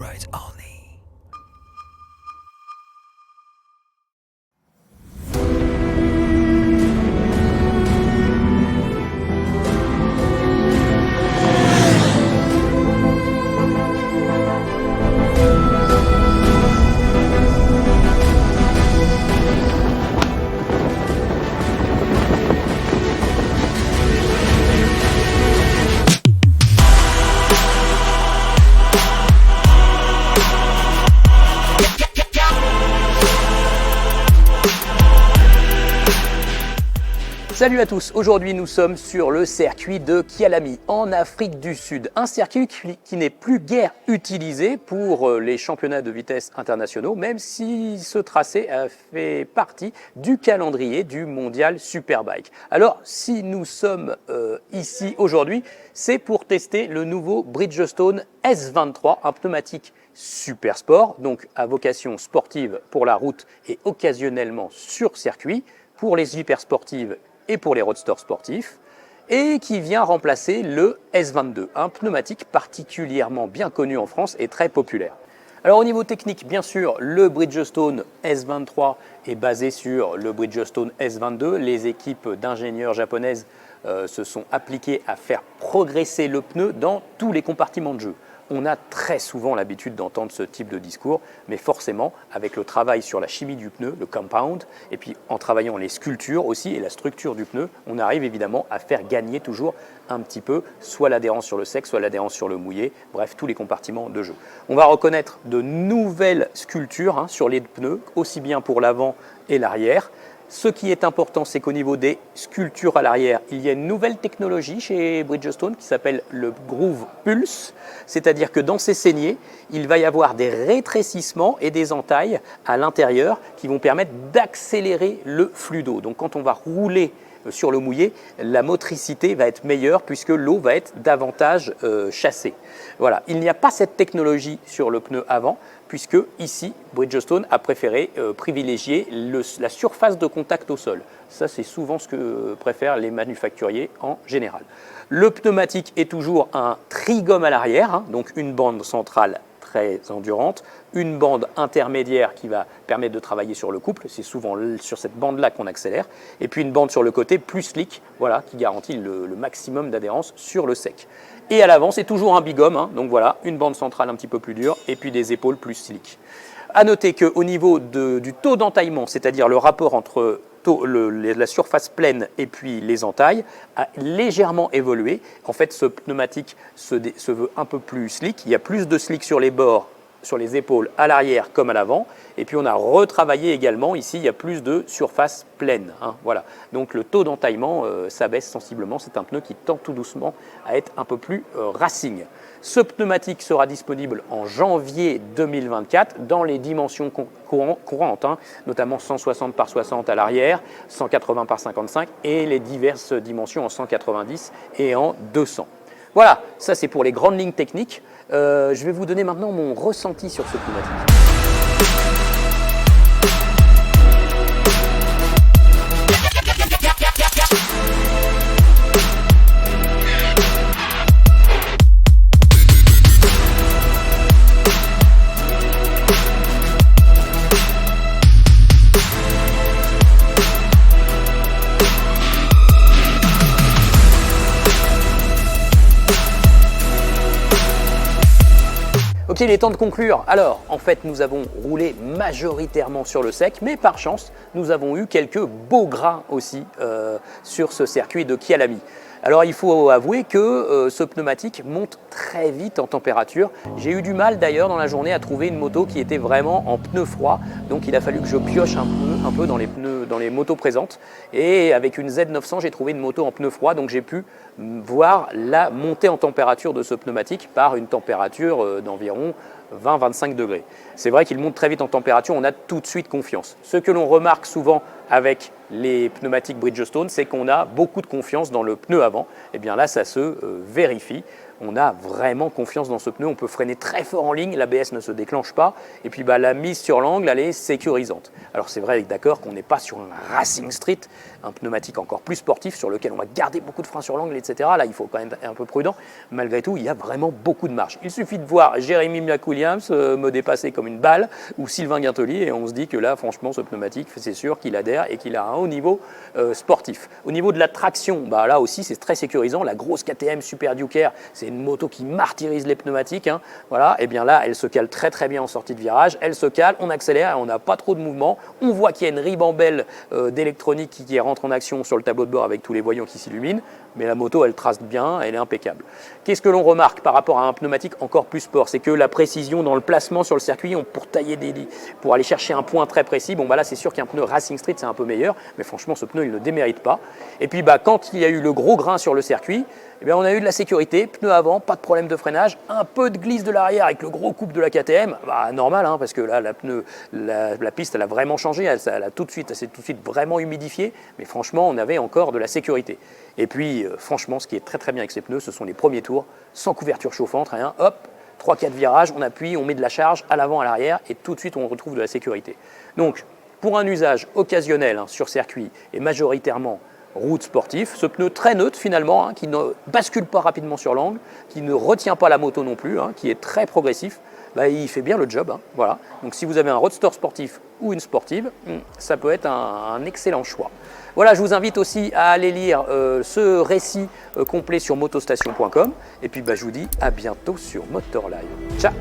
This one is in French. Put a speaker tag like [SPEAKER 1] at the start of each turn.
[SPEAKER 1] rides only.
[SPEAKER 2] Salut à tous, aujourd'hui nous sommes sur le circuit de Kyalami en Afrique du Sud. Un circuit qui n'est plus guère utilisé pour les championnats de vitesse internationaux, même si ce tracé a fait partie du calendrier du mondial Superbike. Alors si nous sommes ici aujourd'hui, c'est pour tester le nouveau Bridgestone S23, un pneumatique super sport, donc à vocation sportive pour la route et occasionnellement sur circuit, pour les hyper sportives et pour les roadsters sportifs, et qui vient remplacer le S22, un pneumatique particulièrement bien connu en France et très populaire. Alors au niveau technique, bien sûr, le Bridgestone S23 est basé sur le Bridgestone S22. Les équipes d'ingénieurs japonaises se sont appliquées à faire progresser le pneu dans tous les compartiments de jeu. On a très souvent l'habitude d'entendre ce type de discours, mais forcément, avec le travail sur la chimie du pneu, le compound, et puis en travaillant les sculptures aussi et la structure du pneu, on arrive évidemment à faire gagner toujours un petit peu, soit l'adhérence sur le sec, soit l'adhérence sur le mouillé, bref, tous les compartiments de jeu. On va reconnaître de nouvelles sculptures sur les pneus, aussi bien pour l'avant et l'arrière. Ce qui est important, c'est qu'au niveau des sculptures à l'arrière, il y a une nouvelle technologie chez Bridgestone qui s'appelle le Groove Pulse, c'est-à-dire que dans ces saignées, il va y avoir des rétrécissements et des entailles à l'intérieur qui vont permettre d'accélérer le flux d'eau. Donc quand on va rouler sur le mouillé, la motricité va être meilleure puisque l'eau va être davantage chassée. Voilà. Il n'y a pas cette technologie sur le pneu avant, puisque ici, Bridgestone a préféré privilégier la surface de contact au sol. Ça, c'est souvent ce que préfèrent les manufacturiers en général. Le pneumatique est toujours un trigomme à l'arrière, donc une bande centrale très endurante, une bande intermédiaire qui va permettre de travailler sur le couple, c'est souvent sur cette bande-là qu'on accélère, et puis une bande sur le côté plus slick, voilà, qui garantit le maximum d'adhérence sur le sec. Et à l'avant, c'est toujours un bigum, donc voilà, une bande centrale un petit peu plus dure, et puis des épaules plus slick. À noter qu'au niveau du taux d'entaillement, c'est-à-dire le rapport entre la surface pleine et puis les entailles, a légèrement évolué. En fait, ce pneumatique se veut un peu plus slick. Il y a plus de slick sur les bords, sur les épaules, à l'arrière comme à l'avant. Et puis on a retravaillé également, ici, il y a plus de surface pleine. Voilà. Donc le taux d'entaillement s'abaisse sensiblement. C'est un pneu qui tend tout doucement à être un peu plus racing. Ce pneumatique sera disponible en janvier 2024 dans les dimensions courantes, notamment 160 par 60 à l'arrière, 180 par 55 et les diverses dimensions en 190 et en 200. Voilà, ça c'est pour les grandes lignes techniques. Je vais vous donner maintenant mon ressenti sur ce pneumatique. Ok, il est temps de conclure. Alors, en fait, nous avons roulé majoritairement sur le sec, mais par chance, nous avons eu quelques beaux grains aussi sur ce circuit de Kyalami. Alors, il faut avouer que ce pneumatique monte très vite en température. J'ai eu du mal d'ailleurs dans la journée à trouver une moto qui était vraiment en pneus froids. Donc, il a fallu que je pioche un peu dans les motos présentes. Et avec une Z900, j'ai trouvé une moto en pneus froids. Donc, j'ai pu voir la montée en température de ce pneumatique par une température d'environ 20-25 degrés. C'est vrai qu'il monte très vite en température, on a tout de suite confiance. Ce que l'on remarque souvent avec les pneumatiques Bridgestone, c'est qu'on a beaucoup de confiance dans le pneu avant. Et bien là, ça se vérifie. on a vraiment confiance dans ce pneu. On peut freiner très fort en ligne, l'ABS ne se déclenche pas. Et puis la mise sur l'angle, elle est sécurisante. Alors c'est vrai, d'accord, qu'on n'est pas sur un Racing Street, un pneumatique encore plus sportif sur lequel on va garder beaucoup de freins sur l'angle, etc. Là, il faut quand même être un peu prudent. Malgré tout, il y a vraiment beaucoup de marge. Il suffit de voir Jeremy McWilliams me dépasser comme une balle ou Sylvain Guintoli et on se dit que là, franchement, ce pneumatique, c'est sûr qu'il adhère et qu'il a un haut niveau sportif. Au niveau de la traction, là aussi, c'est très sécurisant. La grosse KTM Super Duke Air, c'est une moto qui martyrise les pneumatiques. Hein. Voilà, et bien là, elle se cale très très bien en sortie de virage. Elle se cale, on accélère et on n'a pas trop de mouvement. On voit qu'il y a une ribambelle d'électronique qui rentre en action sur le tableau de bord avec tous les voyants qui s'illuminent. Mais la moto, elle trace bien, elle est impeccable. Qu'est-ce que l'on remarque par rapport à un pneumatique encore plus sport? C'est que la précision dans le placement sur le circuit, pour tailler pour aller chercher un point très précis, là c'est sûr qu'un pneu Racing Street c'est un peu meilleur, mais franchement ce pneu il ne démérite pas. Et puis quand il y a eu le gros grain sur le circuit, on a eu de la sécurité, pneu avant, pas de problème de freinage, un peu de glisse de l'arrière avec le gros couple de la KTM, normal parce que là la piste elle a vraiment changé, elle s'est tout de suite vraiment humidifiée, mais franchement on avait encore de la sécurité. Et puis franchement ce qui est très très bien avec ces pneus, ce sont les premiers tours, sans couverture chauffante, rien, hop, 3-4 virages, on appuie, on met de la charge à l'avant, à l'arrière et tout de suite on retrouve de la sécurité. Donc pour un usage occasionnel sur circuit et majoritairement route sportif, ce pneu très neutre finalement, qui ne bascule pas rapidement sur l'angle, qui ne retient pas la moto non plus, qui est très progressif, il fait bien le job. Voilà. Donc si vous avez un roadster sportif ou une sportive, ça peut être un excellent choix. Voilà, je vous invite aussi à aller lire ce récit complet sur motostation.com et puis je vous dis à bientôt sur Motor Live. Ciao.